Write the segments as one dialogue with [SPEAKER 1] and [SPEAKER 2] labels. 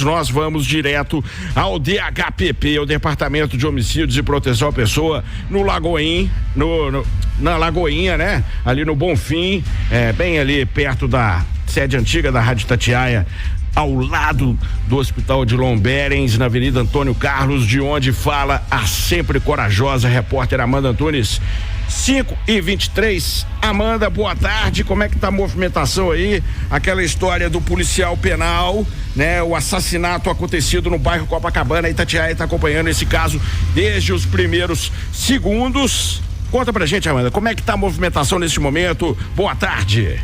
[SPEAKER 1] Nós vamos direto ao DHPP, o Departamento de Homicídios e Proteção à Pessoa, no Lagoinha, na Lagoinha, né? Ali no Bonfim, bem ali perto da sede antiga da Rádio Itatiaia, ao lado do Hospital de Lomberens, na Avenida Antônio Carlos, de onde fala a sempre corajosa repórter Amanda Antunes. 5h23, Amanda, boa tarde, como é que tá a movimentação aí? Aquela história do policial penal, né? O assassinato acontecido no bairro Copacabana, Itatiaia tá acompanhando esse caso desde os primeiros segundos. Conta pra gente, Amanda, como é que tá a movimentação nesse momento? Boa tarde.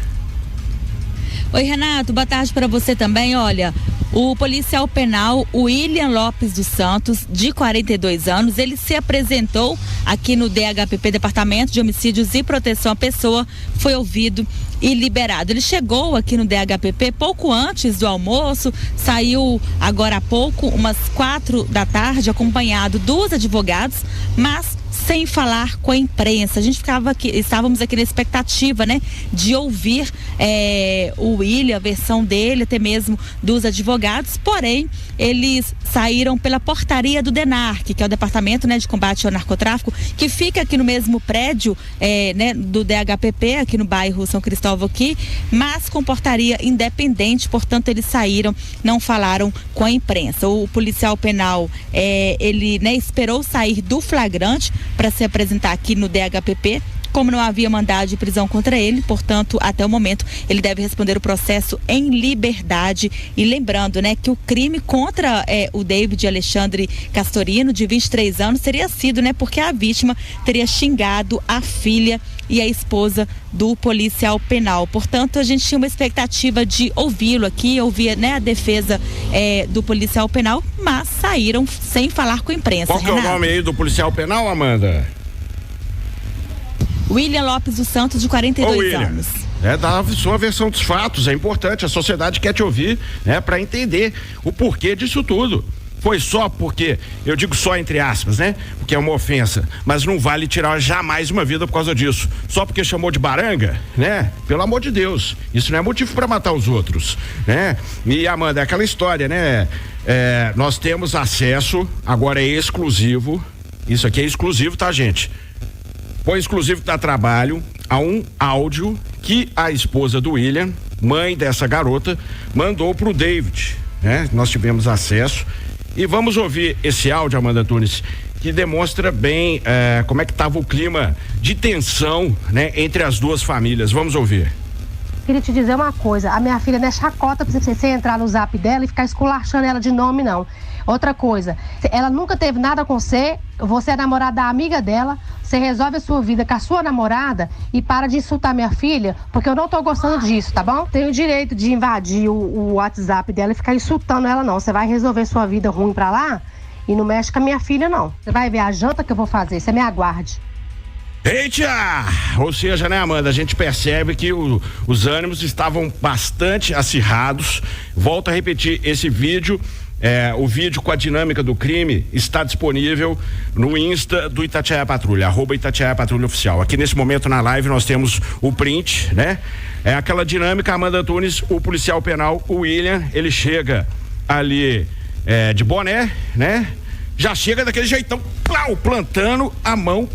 [SPEAKER 2] Oi, Renato, boa tarde para você também. Olha, o policial penal William Lopes dos Santos, de 42 anos, ele se apresentou aqui no DHPP, Departamento de Homicídios e Proteção à Pessoa, foi ouvido e liberado. Ele chegou aqui no DHPP pouco antes do almoço, saiu agora há pouco, umas 4 da tarde, acompanhado dos advogados, mas sem falar com a imprensa. A gente estávamos aqui na expectativa, né, de ouvir o William, a versão dele, até mesmo dos advogados, porém, eles saíram pela portaria do DENARC, que é o Departamento, né, de Combate ao Narcotráfico, que fica aqui no mesmo prédio, né, do DHPP, aqui no bairro São Cristóvão aqui, mas com portaria independente, portanto, eles saíram, não falaram com a imprensa. O policial penal, ele, né, esperou sair do flagrante para se apresentar aqui no DHPP. Como não havia mandado de prisão contra ele, portanto, até o momento, ele deve responder o processo em liberdade. E lembrando, né, que o crime contra o David Alexandre Castorino, de 23 anos, teria sido, né, porque a vítima teria xingado a filha e a esposa do policial penal. Portanto, a gente tinha uma expectativa de ouvi-lo aqui, ouvir, né, a defesa do policial penal, mas saíram sem falar com a imprensa.
[SPEAKER 1] Qual que é o nome aí do policial penal, Amanda?
[SPEAKER 2] William Lopes dos Santos, de 42 anos.
[SPEAKER 1] Dá a sua versão dos fatos, é importante, a sociedade quer te ouvir, né, para entender o porquê disso tudo. Foi só porque, eu digo só entre aspas, né, porque é uma ofensa, mas não vale tirar jamais uma vida por causa disso. Só porque chamou de baranga, né? Pelo amor de Deus, isso não é motivo para matar os outros, né? E, Amanda, é aquela história, né? Nós temos acesso, agora é exclusivo, isso aqui é exclusivo, tá, gente? Foi exclusivo da Trabalho a um áudio que a esposa do William, mãe dessa garota, mandou pro David, né? Nós tivemos acesso e vamos ouvir esse áudio, Amanda Antunes, que demonstra bem como é que estava o clima de tensão, né, entre as duas famílias. Vamos ouvir.
[SPEAKER 3] Queria te dizer uma coisa, a minha filha não é chacota pra você entrar no zap dela e ficar esculachando ela de nome, não. Outra coisa, ela nunca teve nada com você é namorada da amiga dela, você resolve a sua vida com a sua namorada e para de insultar minha filha, porque eu não tô gostando disso, tá bom? Tenho o direito de invadir o WhatsApp dela e ficar insultando ela, não. Você vai resolver sua vida ruim pra lá e não mexe com a minha filha, não. Você vai ver a janta que eu vou fazer, você me aguarde.
[SPEAKER 1] Eita! Ou seja, né, Amanda, a gente percebe que os ânimos estavam bastante acirrados. Volto a repetir, esse vídeo, o vídeo com a dinâmica do crime está disponível no Insta do Itatiaia Patrulha, @Itatiaia Patrulha Oficial. Aqui nesse momento na live nós temos o print, né? É aquela dinâmica, Amanda Antunes, o policial penal, o William, ele chega ali de boné, né? Já chega daquele jeitão, plantando a mão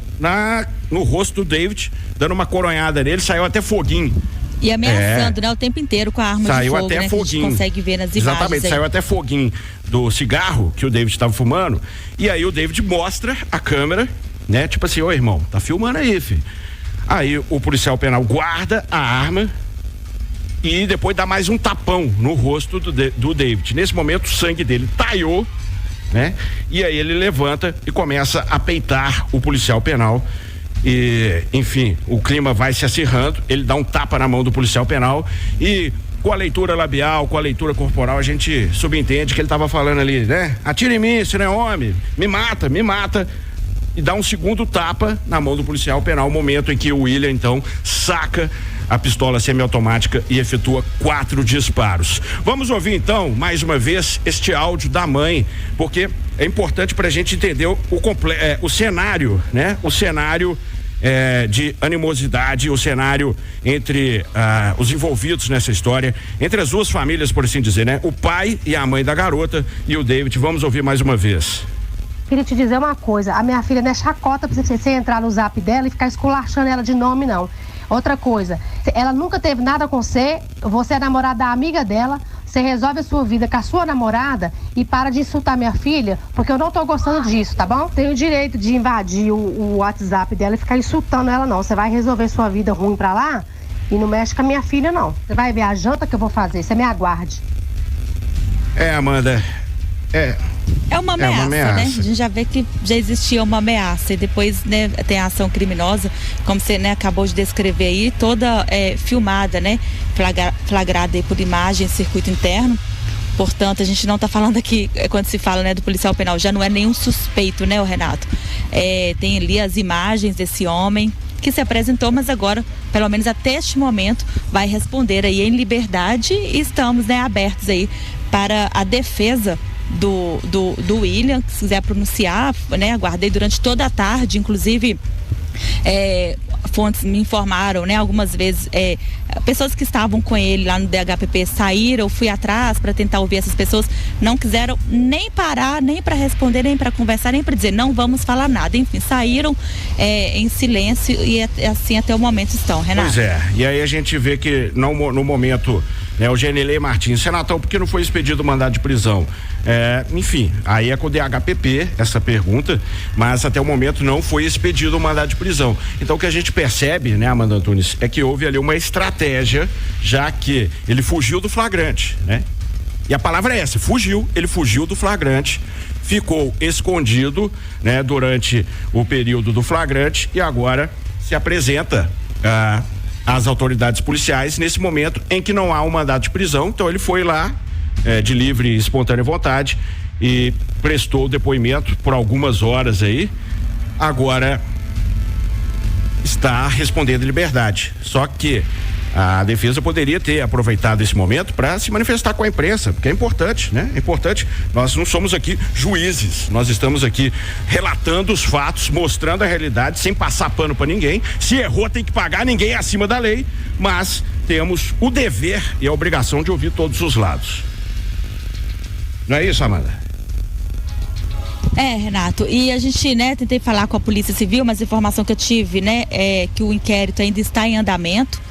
[SPEAKER 1] no rosto do David, dando uma coronhada nele, saiu até foguinho.
[SPEAKER 2] E ameaçando, né, o tempo inteiro com a arma
[SPEAKER 1] saiu
[SPEAKER 2] de fogo,
[SPEAKER 1] até
[SPEAKER 2] né,
[SPEAKER 1] foguinho.
[SPEAKER 2] que a gente consegue ver nas imagens.
[SPEAKER 1] Exatamente, saiu até foguinho do cigarro que o David estava fumando, e aí o David mostra a câmera, né, tipo assim, ô irmão, tá filmando aí, filho. Aí o policial penal guarda a arma e depois dá mais um tapão no rosto do David. Nesse momento o sangue dele talhou, né? E aí ele levanta e começa a peitar o policial penal e, enfim, o clima vai se acirrando, ele dá um tapa na mão do policial penal e com a leitura labial, com a leitura corporal, a gente subentende que ele estava falando ali, né? Atira em mim, você não é homem, me mata, e dá um segundo tapa na mão do policial penal, momento em que o William, então, saca a pistola semiautomática e efetua 4 disparos. Vamos ouvir então, mais uma vez, este áudio da mãe, porque é importante pra gente entender o cenário, né? O cenário de animosidade, o cenário entre os envolvidos nessa história, entre as duas famílias, por assim dizer, né? O pai e a mãe da garota e o David. Vamos ouvir mais uma vez.
[SPEAKER 3] Queria te dizer uma coisa, a minha filha não é chacota pra você entrar no zap dela e ficar esculachando ela de nome, não. Outra coisa, ela nunca teve nada com você é namorada da amiga dela, você resolve a sua vida com a sua namorada e para de insultar minha filha, porque eu não tô gostando disso, tá bom? Tenho o direito de invadir o WhatsApp dela e ficar insultando ela, não. Você vai resolver sua vida ruim pra lá e não mexe com a minha filha, não. Você vai ver a janta que eu vou fazer, você me aguarde.
[SPEAKER 1] Amanda,
[SPEAKER 2] É uma ameaça, né? A gente já vê que já existia uma ameaça e depois, né, tem a ação criminosa, como você, né, acabou de descrever aí, toda filmada, né? Flagrada aí por imagem, circuito interno. Portanto, a gente não está falando aqui, quando se fala, né, do policial penal, já não é nenhum suspeito, né, o Renato? Tem ali as imagens desse homem que se apresentou, mas agora, pelo menos até este momento, vai responder aí em liberdade e estamos, né, abertos aí para a defesa do William, se quiser pronunciar, né? Aguardei durante toda a tarde, inclusive fontes me informaram, né? Algumas vezes pessoas que estavam com ele lá no DHPP saíram, fui atrás para tentar ouvir essas pessoas, não quiseram nem parar, nem para responder, nem para conversar, nem para dizer não vamos falar nada, enfim, saíram em silêncio e assim até o momento estão, Renato.
[SPEAKER 1] Pois e aí a gente vê que no momento, né, o Genelei Martins, senador, por que não foi expedido o mandado de prisão? Enfim, aí é com o DHPP essa pergunta, mas até o momento não foi expedido o mandado de prisão. Então o que a gente percebe, né, Amanda Antunes, é que houve ali uma estratégia, já que ele fugiu do flagrante, né? E a palavra é essa, ele fugiu do flagrante, ficou escondido, né, durante o período do flagrante e agora se apresenta às autoridades policiais nesse momento em que não há um mandado de prisão. Então ele foi lá de livre e espontânea vontade e prestou o depoimento por algumas horas aí, agora está respondendo em liberdade. Só que a defesa poderia ter aproveitado esse momento para se manifestar com a imprensa, porque é importante, né? É importante. Nós não somos aqui juízes, nós estamos aqui relatando os fatos, mostrando a realidade, sem passar pano para ninguém. Se errou, tem que pagar, ninguém é acima da lei, mas temos o dever e a obrigação de ouvir todos os lados. Não é isso, Amanda?
[SPEAKER 2] Renato, e a gente, né, tentei falar com a Polícia Civil, mas a informação que eu tive, né, é que o inquérito ainda está em andamento,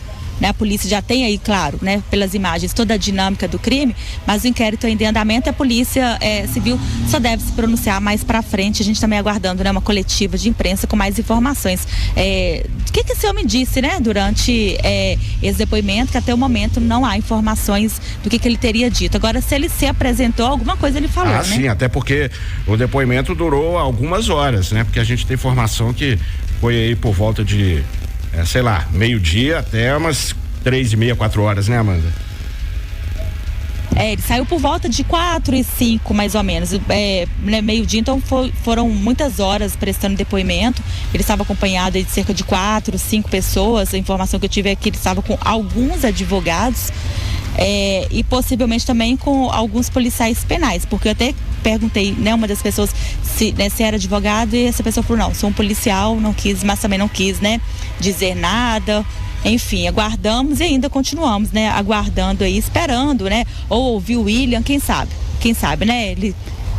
[SPEAKER 2] né, a polícia já tem aí, claro, né, pelas imagens, toda a dinâmica do crime, mas o inquérito ainda em andamento, a Polícia Civil só deve se pronunciar mais pra frente, a gente também aguardando, né, uma coletiva de imprensa com mais informações. O que esse homem disse, né, durante esse depoimento, que até o momento não há informações do que ele teria dito. Agora, se ele se apresentou, alguma coisa ele falou, né?
[SPEAKER 1] Sim, até porque o depoimento durou algumas horas, né, porque a gente tem informação que foi aí por volta de sei lá, meio-dia até umas 3:30, 4 horas, né, Amanda?
[SPEAKER 2] Ele saiu por volta de 4:05, mais ou menos, né, meio-dia, então foram muitas horas prestando depoimento. Ele estava acompanhado de cerca de 4, 5 pessoas. A informação que eu tive é que ele estava com alguns advogados e possivelmente também com alguns policiais penais, porque eu até perguntei, né, uma das pessoas se era advogado e essa pessoa falou, não, sou um policial, não quis, mas também não quis, né, dizer nada. Enfim, aguardamos e ainda continuamos, né, aguardando aí, esperando, né, ou ouvir o William, quem sabe, né,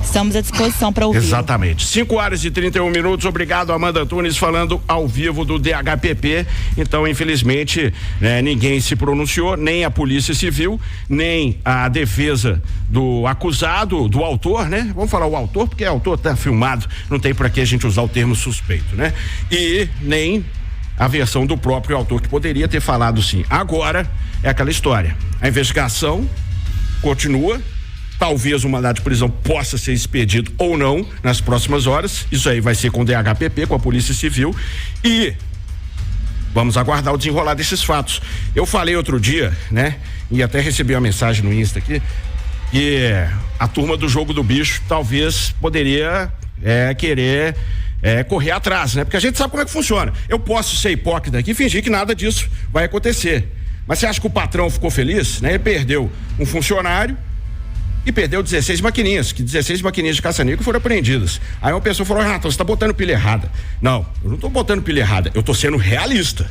[SPEAKER 2] estamos à disposição para ouvir.
[SPEAKER 1] Exatamente. 5h31. Obrigado, Amanda Antunes, falando ao vivo do DHPP. Então, infelizmente, né, ninguém se pronunciou, nem a Polícia Civil, nem a defesa do acusado, do autor, né? Vamos falar o autor, porque o autor tá filmado, não tem para que a gente usar o termo suspeito, né? E nem a versão do próprio autor, que poderia ter falado sim. Agora, é aquela história. A investigação continua. Talvez o mandado de prisão possa ser expedido ou não nas próximas horas. Isso aí vai ser com o DHPP, com a Polícia Civil. E vamos aguardar o desenrolar desses fatos. Eu falei outro dia, né? E até recebi uma mensagem no Insta aqui, que a turma do Jogo do Bicho talvez poderia querer correr atrás, né? Porque a gente sabe como é que funciona. Eu posso ser hipócrita aqui e fingir que nada disso vai acontecer. Mas você acha que o patrão ficou feliz, né? Ele perdeu um funcionário, e perdeu 16 maquininhas, que 16 maquininhas de caça-níquel foram apreendidas. Aí uma pessoa falou: Renato, você tá botando pilha errada. Não, eu não tô botando pilha errada, eu tô sendo realista.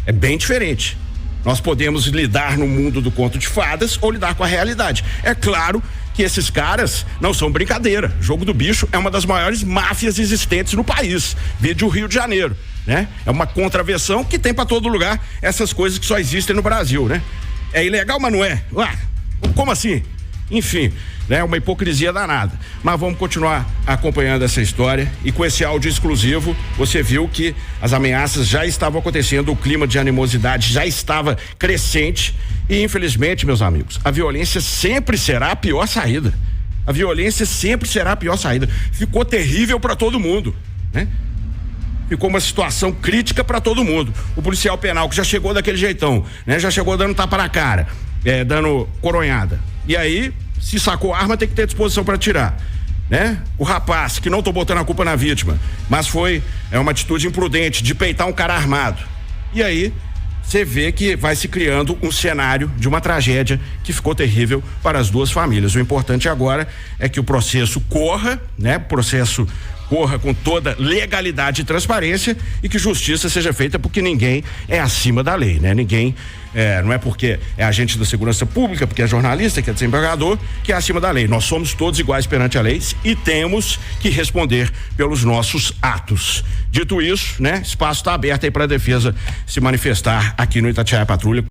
[SPEAKER 1] É bem diferente. Nós podemos lidar no mundo do conto de fadas ou lidar com a realidade. É claro que esses caras não são brincadeira. Jogo do Bicho é uma das maiores máfias existentes no país, desde o Rio de Janeiro, né? É uma contravenção que tem pra todo lugar essas coisas que só existem no Brasil, né? É ilegal, mas não é. Como assim? Enfim, né? Uma hipocrisia danada. Mas vamos continuar acompanhando essa história, e com esse áudio exclusivo você viu que as ameaças já estavam acontecendo, o clima de animosidade já estava crescente e, infelizmente, meus amigos, a violência sempre será a pior saída. A violência sempre será a pior saída. Ficou terrível para todo mundo, né? Ficou uma situação crítica para todo mundo. O policial penal que já chegou daquele jeitão, né? Já chegou dando tapa na cara, dando coronhada. E aí, se sacou a arma, tem que ter disposição para atirar, né? O rapaz, que não tô botando a culpa na vítima, mas foi uma atitude imprudente de peitar um cara armado. E aí, você vê que vai se criando um cenário de uma tragédia que ficou terrível para as duas famílias. O importante agora é que o processo corra, né? Corra com toda legalidade e transparência, e que justiça seja feita, porque ninguém é acima da lei, né? Ninguém, não é porque é agente da segurança pública, porque é jornalista, que é desembargador, que é acima da lei. Nós somos todos iguais perante a lei e temos que responder pelos nossos atos. Dito isso, né? Espaço está aberto aí para a defesa se manifestar aqui no Itatiaia Patrulha.